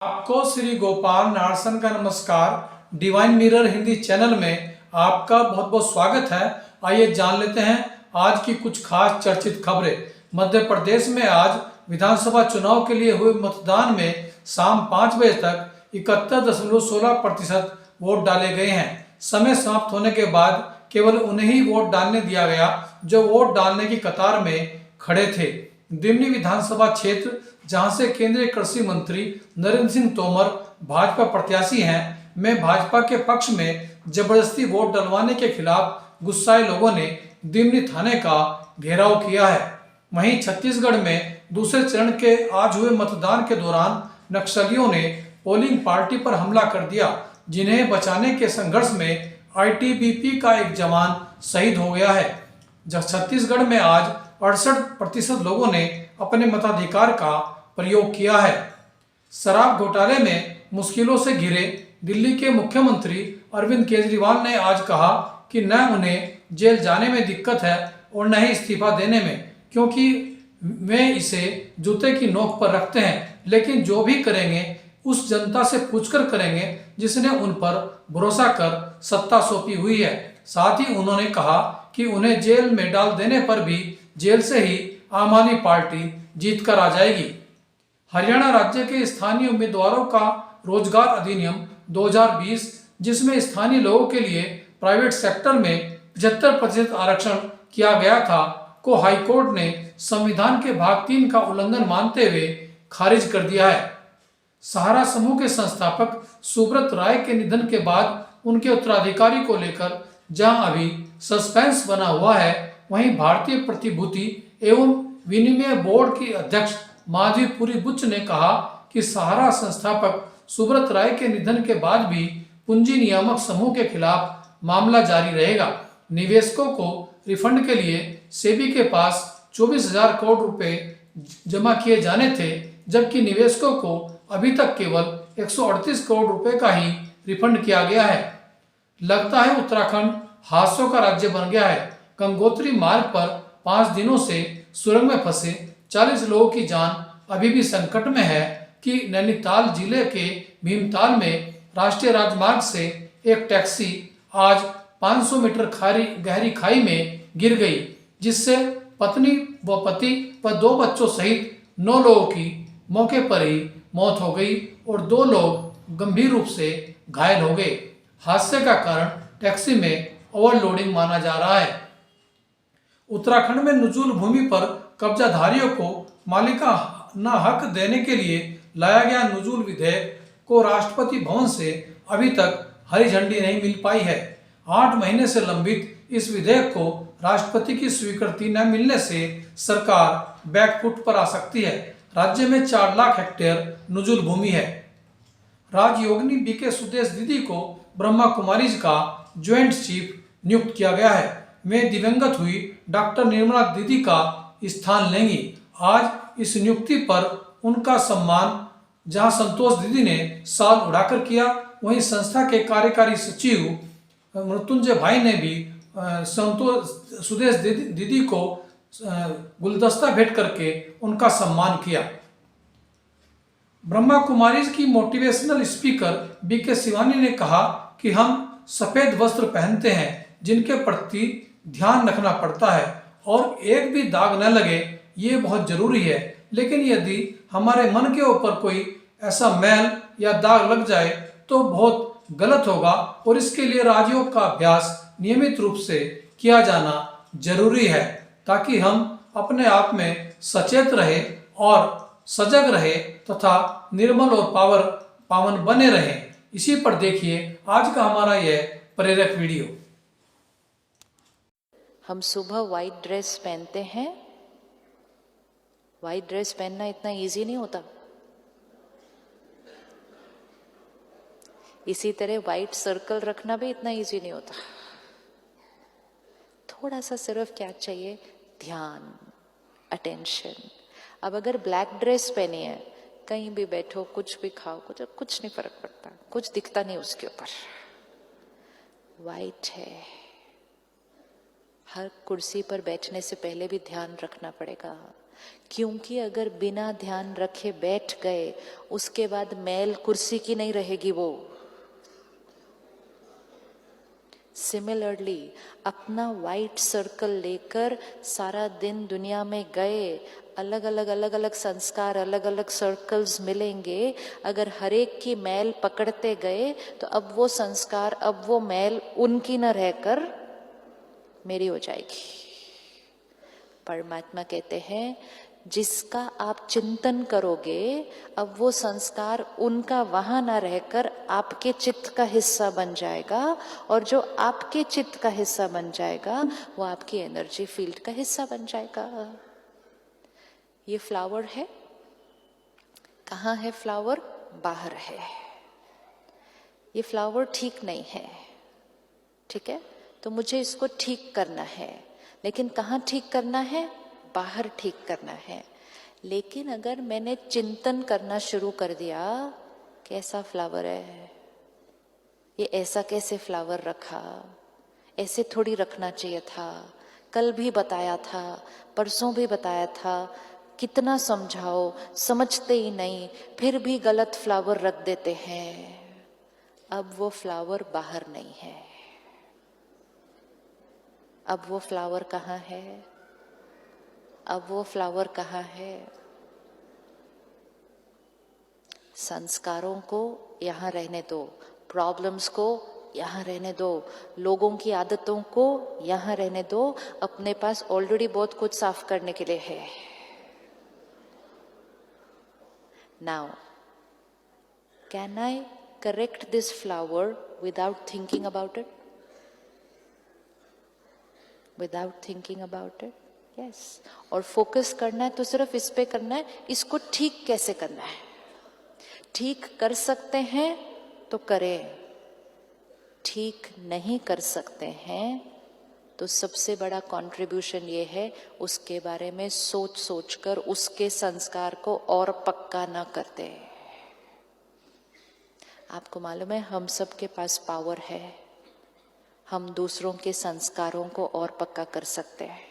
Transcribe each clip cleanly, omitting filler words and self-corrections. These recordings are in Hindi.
आपको श्री गोपाल नारसन का नमस्कार। डिवाइन मिरर हिंदी चैनल में आपका बहुत बहुत स्वागत है। आइए जान लेते हैं आज की कुछ खास चर्चित खबरें। मध्य प्रदेश में आज विधानसभा चुनाव के लिए हुए मतदान में शाम 5 बजे तक 71.16% वोट डाले गए हैं। समय समाप्त होने के बाद केवल उन्हें ही वोट डालने दिया गया जो वोट डालने की कतार में खड़े थे। दिमनी विधानसभा क्षेत्र, जहां से केंद्रीय कृषि मंत्री नरेंद्र सिंह तोमर भाजपा प्रत्याशी हैं, में भाजपा के पक्ष में जबरदस्ती वोट डलवाने के खिलाफ गुस्साए लोगों ने दिमनी थाने का घेराव किया है। वहीं छत्तीसगढ़ में दूसरे चरण के आज हुए मतदान के दौरान नक्सलियों ने पोलिंग पार्टी पर हमला कर दिया, जिन्हें बचाने के संघर्ष में आईटीबीपी का एक जवान शहीद हो गया है। जब छत्तीसगढ़ में आज 68% लोगों ने अपने मताधिकार का प्रयोग किया है। शराब घोटाले में मुश्किलों से घिरे दिल्ली के मुख्यमंत्री अरविंद केजरीवाल ने आज कहा कि न उन्हें जेल जाने में दिक्कत है और न ही इस्तीफा देने में, क्योंकि वे इसे जूते की नोक पर रखते हैं, लेकिन जो भी करेंगे उस जनता से पूछकर करेंगे जिसने उन पर भरोसा कर सत्ता सौंपी हुई है। साथ ही उन्होंने कहा कि उन्हें जेल में डाल देने पर भी जेल से ही आम आदमी पार्टी जीत कर आ जाएगी। हरियाणा राज्य के स्थानीय उम्मीदवारों का रोजगार अधिनियम 2020, जिसमें स्थानीय लोगों के लिए प्राइवेट सेक्टर में 75% आरक्षण किया गया था, को हाईकोर्ट ने संविधान के भाग 3 का उल्लंघन मानते हुए खारिज कर दिया है। सहारा समूह के संस्थापक सुब्रत राय के निधन के बाद उनके उत्तराधिकारी को लेकर जहां अभी सस्पेंस बना हुआ है, वहीं भारतीय प्रतिभूति एवं विनिमय बोर्ड की अध्यक्ष माधवी पुरी बुच्च ने कहा कि सहारा संस्थापक सुब्रत राय के निधन के बाद भी पूंजी नियामक समूह के खिलाफ मामला जारी रहेगा। निवेशकों को रिफंड के लिए सेबी के पास 24,000 करोड़ रुपए जमा किए जाने थे, जबकि निवेशकों को अभी तक केवल 138 करोड़ रुपए का ही रिफंड किया गया है। लगता है उत्तराखंड हादसों का राज्य बन गया है। गंगोत्री मार्ग पर 5 दिनों से सुरंग में फंसे 40 लोगों की जान अभी भी संकट में है कि नैनीताल जिले के भीमताल में राष्ट्रीय राजमार्ग से एक टैक्सी आज 500 मीटर गहरी खाई में गिर गई, जिससे पत्नी व पति व 2 बच्चों सहित 9 लोगों की मौके पर ही मौत हो गई और 2 लोग गंभीर रूप से घायल हो गए। हादसे का कारण टैक्सी में ओवरलोडिंग माना जा रहा है। उत्तराखंड में नुजूल भूमि पर कब्जाधारियों को मालिकाना हक देने के लिए लाया गया नुजूल विधेयक को राष्ट्रपति भवन से अभी तक हरी झंडी नहीं मिल पाई है। 8 महीने से लंबित इस विधेयक को राष्ट्रपति की स्वीकृति न मिलने से सरकार बैकफुट पर आ सकती है। राज्य में 4 लाख हेक्टेयर नुजूल भूमि है। राजयोगिनी बीके सुदेश दीदी को ब्रह्मा कुमारीज का ज्वाइंट चीफ नियुक्त किया गया है। वे दिवंगत हुई डॉक्टर निर्मला दीदी का स्थान लेंगी। आज इस नियुक्ति पर उनका सम्मान जहां संतोष दीदी ने साल उड़ाकर किया, वहीं संस्था के कार्यकारी सचिव मृत्युंजय भाई ने भी सुदेश दीदी को गुलदस्ता भेंट करके उनका सम्मान किया। ब्रह्मा कुमारीज की मोटिवेशनल स्पीकर बीके शिवानी ने कहा कि हम सफेद वस्त्र पहनते हैं जिनके प्रति ध्यान रखना पड़ता है और एक भी दाग न लगे, ये बहुत जरूरी है। लेकिन यदि हमारे मन के ऊपर कोई ऐसा मैल या दाग लग जाए तो बहुत गलत होगा और इसके लिए राजयोग का अभ्यास नियमित रूप से किया जाना जरूरी है, ताकि हम अपने आप में सचेत रहे और सजग रहे तथा निर्मल और पावन बने रहें। इसी पर देखिए आज का हमारा यह प्रेरक वीडियो। हम सुबह वाइट ड्रेस पहनते हैं। वाइट ड्रेस पहनना इतना इजी नहीं होता। इसी तरह वाइट सर्कल रखना भी इतना इजी नहीं होता। थोड़ा सा सिर्फ क्या चाहिए, ध्यान, अटेंशन। अब अगर ब्लैक ड्रेस पहनी है, कहीं भी बैठो, कुछ भी खाओ, कुछ नहीं फर्क पड़ता, कुछ दिखता नहीं उसके ऊपर। वाइट है, हर कुर्सी पर बैठने से पहले भी ध्यान रखना पड़ेगा। क्योंकि अगर बिना ध्यान रखे बैठ गए, उसके बाद मैल कुर्सी की नहीं रहेगी वो। सिमिलरली अपना वाइट सर्कल लेकर सारा दिन दुनिया में गए, अलग अलग संस्कार, अलग अलग सर्कल्स मिलेंगे। अगर हर एक की मैल पकड़ते गए तो अब वो संस्कार, अब वो मैल उनकी न रहकर मेरी हो जाएगी। परमात्मा कहते हैं जिसका आप चिंतन करोगे, अब वो संस्कार उनका वहां ना रहकर आपके चित्त का हिस्सा बन जाएगा, और जो आपके चित्त का हिस्सा बन जाएगा वो आपकी एनर्जी फील्ड का हिस्सा बन जाएगा। ये फ्लावर है, कहाँ है फ्लावर? बाहर है। ये फ्लावर ठीक नहीं है, ठीक है, तो मुझे इसको ठीक करना है। लेकिन कहाँ ठीक करना है? बाहर ठीक करना है। लेकिन अगर मैंने चिंतन करना शुरू कर दिया, कैसा फ्लावर है ये, ऐसा कैसे फ्लावर रखा, ऐसे थोड़ी रखना चाहिए था, कल भी बताया था, परसों भी बताया था, कितना समझाओ समझते ही नहीं, फिर भी गलत फ्लावर रख देते हैं। अब वो फ्लावर बाहर नहीं है, अब वो फ्लावर कहाँ है? अब वो फ्लावर कहाँ है? संस्कारों को यहाँ रहने दो, प्रॉब्लम्स को यहाँ रहने दो, लोगों की आदतों को यहाँ रहने दो। अपने पास ऑलरेडी बहुत कुछ साफ करने के लिए है। Now can I correct this flower without thinking about it? Without thinking about it, yes. और फोकस करना है तो सिर्फ इस पे करना है, इसको ठीक कैसे करना है। ठीक कर सकते हैं तो करें, ठीक नहीं कर सकते हैं तो सबसे बड़ा कंट्रीब्यूशन ये है, उसके बारे में सोच सोचकर उसके संस्कार को और पक्का न करते। आपको मालूम है हम सबके पास पावर है, हम दूसरों के संस्कारों को और पक्का कर सकते हैं।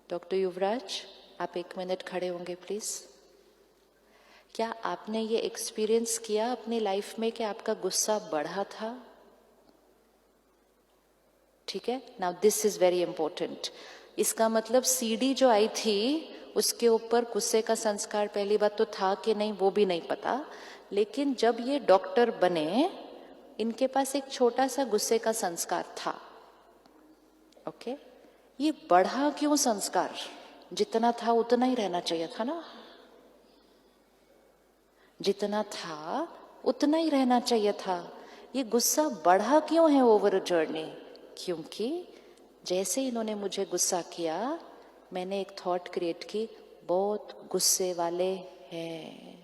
डॉक्टर युवराज, आप 1 मिनट खड़े होंगे प्लीज। क्या आपने ये एक्सपीरियंस किया अपनी लाइफ में कि आपका गुस्सा बढ़ा था? ठीक है, now this is very important. इसका मतलब सीडी जो आई थी उसके ऊपर गुस्से का संस्कार पहली बात तो था कि नहीं वो भी नहीं पता, लेकिन जब ये डॉक्टर बने इनके पास एक छोटा सा गुस्से का संस्कार था। ओके, ये बढ़ा क्यों संस्कार? जितना था उतना ही रहना चाहिए था ना, जितना था उतना ही रहना चाहिए था। ये गुस्सा बढ़ा क्यों है ओवर जर्नी? क्योंकि जैसे इन्होंने मुझे गुस्सा किया, मैंने एक थॉट क्रिएट की, बहुत गुस्से वाले हैं।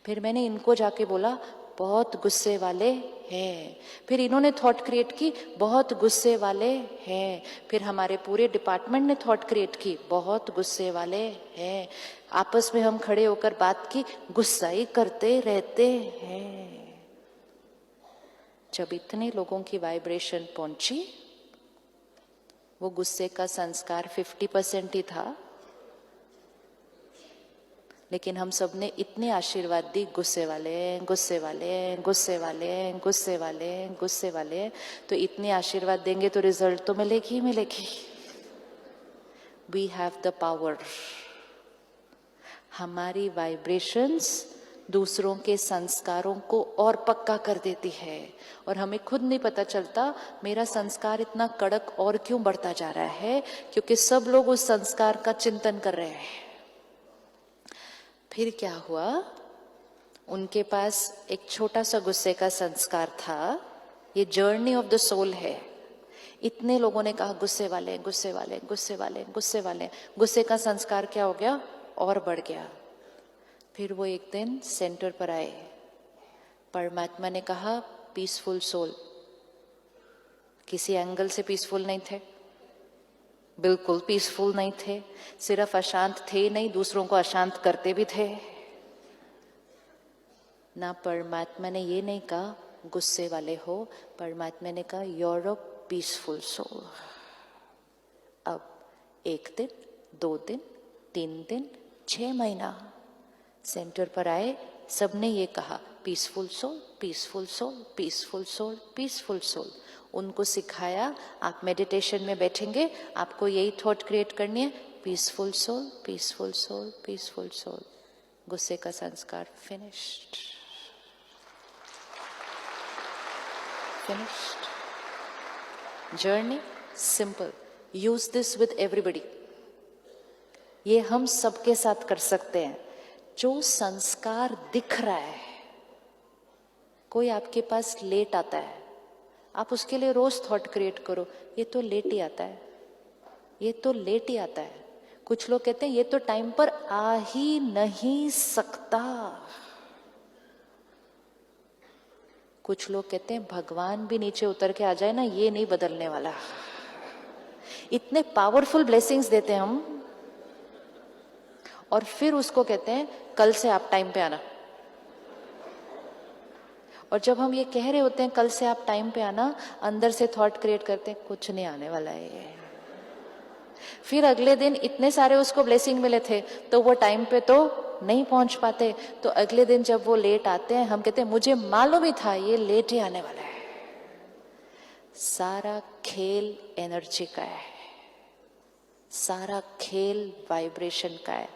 फिर मैंने इनको जाके बोला बहुत गुस्से वाले हैं। फिर इन्होंने थॉट क्रिएट की, बहुत गुस्से वाले हैं। फिर हमारे पूरे डिपार्टमेंट ने थॉट क्रिएट की, बहुत गुस्से वाले हैं। आपस में हम खड़े होकर बात की, गुस्सा ही करते रहते हैं। जब इतने लोगों की वाइब्रेशन पहुंची, वो गुस्से का संस्कार 50% ही था, लेकिन हम सब ने इतने आशीर्वाद दी, गुस्से वाले गुस्से वाले गुस्से वाले गुस्से वाले गुस्से वाले। तो इतने आशीर्वाद देंगे तो रिजल्ट तो मिलेगी ही मिलेगी। We have the power. हमारी वाइब्रेशंस दूसरों के संस्कारों को और पक्का कर देती है, और हमें खुद नहीं पता चलता मेरा संस्कार इतना कड़क और क्यों बढ़ता जा रहा है, क्योंकि सब लोग उस संस्कार का चिंतन कर रहे हैं। फिर क्या हुआ, उनके पास एक छोटा सा गुस्से का संस्कार था। ये जर्नी ऑफ द सोल है। इतने लोगों ने कहा गुस्से वाले गुस्से वाले गुस्से वाले गुस्से वाले, गुस्से का संस्कार क्या हो गया, और बढ़ गया। फिर वो एक दिन सेंटर पर आए, परमात्मा ने कहा पीसफुल सोल। किसी एंगल से पीसफुल नहीं थे, बिल्कुल पीसफुल नहीं थे। सिर्फ अशांत थे नहीं, दूसरों को अशांत करते भी थे ना। परमात्मा ने ये नहीं कहा गुस्से वाले हो, परमात्मा ने कहा योर अ पीसफुल सोल। अब एक दिन 2 दिन, 3 दिन, 6 महीना सेंटर पर आए, सबने ये कहा peaceful soul, peaceful soul, peaceful soul, peaceful soul. उनको सिखाया आप मेडिटेशन में बैठेंगे, आपको यही थॉट क्रिएट करनी है, peaceful soul, peaceful soul, peaceful soul. गुस्से का संस्कार finished, finished. Journey simple. Use this with everybody. ये हम सबके साथ कर सकते हैं। जो संस्कार दिख रहा है, कोई आपके पास लेट आता है, आप उसके लिए रोज थॉट क्रिएट करो, ये तो लेट ही आता है, ये तो लेट ही आता है। कुछ लोग कहते हैं ये तो टाइम पर आ ही नहीं सकता। कुछ लोग कहते हैं भगवान भी नीचे उतर के आ जाए ना, ये नहीं बदलने वाला। इतने पावरफुल ब्लेसिंग्स देते हैं हम, और फिर उसको कहते हैं कल से आप टाइम पे आना। और जब हम ये कह रहे होते हैं कल से आप टाइम पे आना, अंदर से थॉट क्रिएट करते हैं कुछ नहीं आने वाला है ये। फिर अगले दिन इतने सारे उसको ब्लेसिंग मिले थे, तो वो टाइम पे तो नहीं पहुंच पाते। तो अगले दिन जब वो लेट आते हैं, हम कहते हैं मुझे मालूम ही था ये लेट ही आने वाला है। सारा खेल एनर्जी का है, सारा खेल वाइब्रेशन का है।